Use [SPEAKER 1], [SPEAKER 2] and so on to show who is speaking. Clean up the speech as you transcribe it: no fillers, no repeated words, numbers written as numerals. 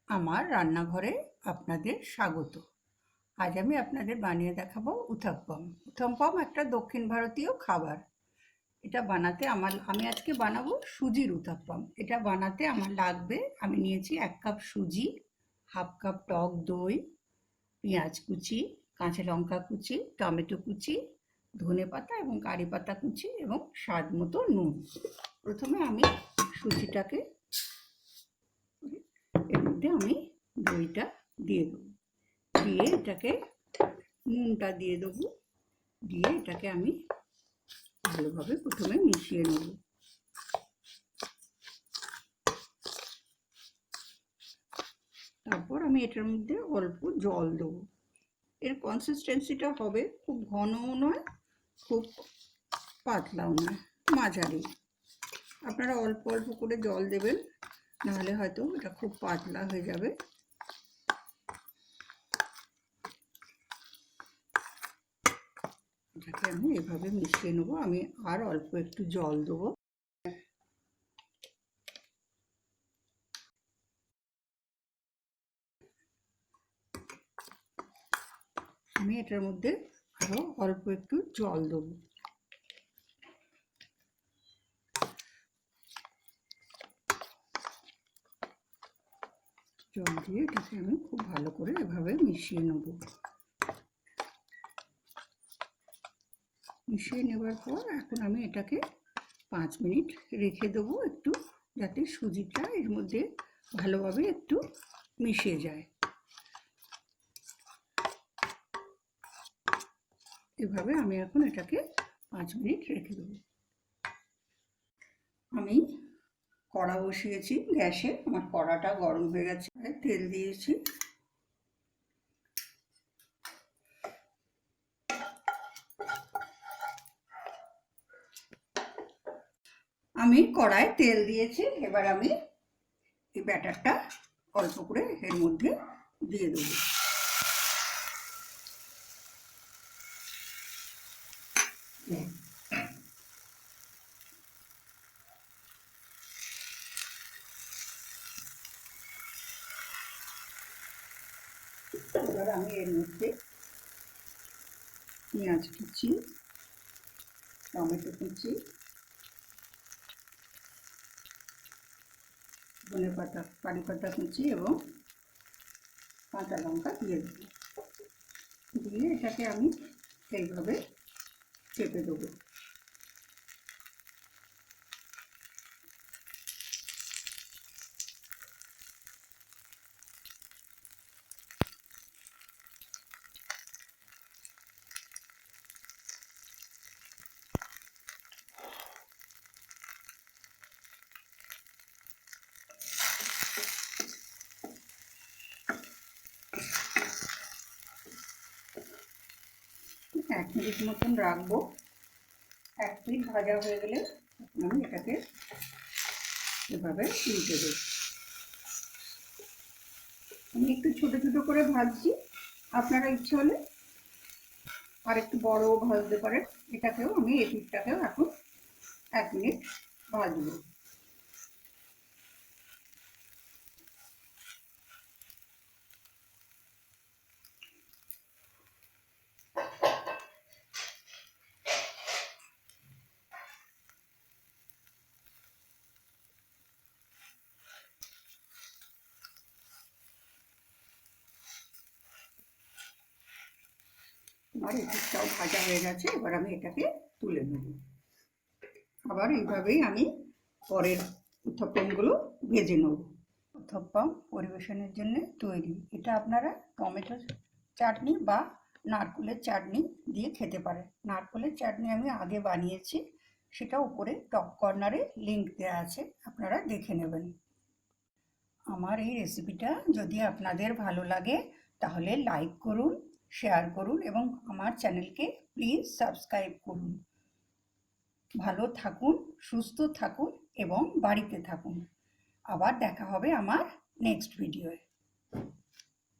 [SPEAKER 1] আমার রান্নাঘরে আপনাদের স্বাগত। আজ আমি আপনাদের বানিয়ে দেখাবো উত্তাপ্পম। উত্তাপ্পম একটা দক্ষিণ ভারতীয় খাবার। এটা বানাতে আমি আজকে বানাবো সুজির উত্তাপ্পম। এটা বানাতে আমার লাগবে, আমি নিয়েছি 1 কাপ সুজি, হাফ কাপ টক দই, পেঁয়াজ কুচি, কাঁচা লঙ্কা কুচি, টমেটো কুচি, ধনে পাতা এবং কারি পাতা কুচি এবং স্বাদ মতো নুন। প্রথমে আমি সুজিটাকে এর মধ্যে আমি দইটা দিয়ে দেবো, দিয়ে এটাকে নুনটা দিয়ে দেবো, দিয়ে এটাকে আমি ভালোভাবে প্রথমে মিশিয়ে নেব। তারপর আমি এটার মধ্যে অল্প জল দেবো। এর কনসিস্টেন্সিটা হবে খুব ঘনও নয়, খুব পাতলাও নয়, মাঝারি। আপনারা অল্প অল্প করে জল দেবেন, নাহলে হয়তো এটা খুব পাতলা হয়ে যাবে। এটাকে আমি এভাবে মিশিয়ে নেবো। আমি আর অল্প একটু জল দেবো। আমি এটার মধ্যে আরো অল্প একটু জল দেবো। জল দিয়ে এটাকে আমি খুব ভালো করে এভাবে মিশিয়ে নেব। মিশিয়ে নেবার পর এখন আমি এটাকে 5 মিনিট রেখে দেবো, একটু যাতে সুজিটা এর মধ্যে ভালোভাবে একটু মিশে যায়। এভাবে আমি এখন এটাকে 5 মিনিট রেখে দেবো। আমি কড়া বসিয়েছি গ্যাসে, আমার কড়াটা গরম হয়ে গেছে। তেল দিয়েছি, আমি কড়ায় তেল দিয়েছি। এবার আমি এই ব্যাটারটা অল্প করে এর মধ্যে দিয়ে দেবো। এবার আমি এর মধ্যে পেঁয়াজ কুচি, টমেটো কুচি, ধনে পাতা, কারি পাতা কুচি এবং কাঁচা লঙ্কা দিয়ে দেবো। দিয়ে এটাকে আমি এইভাবে চেপে দেবো। এক মিনিট মতন রাখবো। 1 পিঠ ভাজা হয়ে গেলে আমি এটাকে এভাবে উল্টে দেব। আমি একটু ছোট ছোট করে ভাজছি, আপনারা ইচ্ছে হলে আর একটু বড়ও ভাজতে পারেন। এটাকেও আমি এই পিঠটাকেও এখন 1 মিনিট ভাজবো। আমার এই পিঠটাও ভাজা হয়ে গেছে, এবার আমি এটাকে তুলে নেব। আবার এইভাবেই আমি পরের উত্তপ্পমগুলো ভেজে নেব। উত্তপ্পম পরিবেশনের জন্য তৈরি। এটা আপনারা টমেটো চাটনি বা নারকেলের চাটনি দিয়ে খেতে পারেন। নারকেলের চাটনি আমি আগে বানিয়েছি, সেটা উপরে টপ কর্নারে লিংক দেওয়া আছে, আপনারা দেখে নেবেন। আমার এই রেসিপিটা যদি আপনাদের ভালো লাগে তাহলে লাইক করুন, শেয়ার করুন এবং আমার চ্যানেলকে প্লিজ সাবস্ক্রাইব করুন। ভালো থাকুন, সুস্থ থাকুন এবং বাড়িতে থাকুন। আবার দেখা হবে আমার নেক্সট ভিডিওয়ে।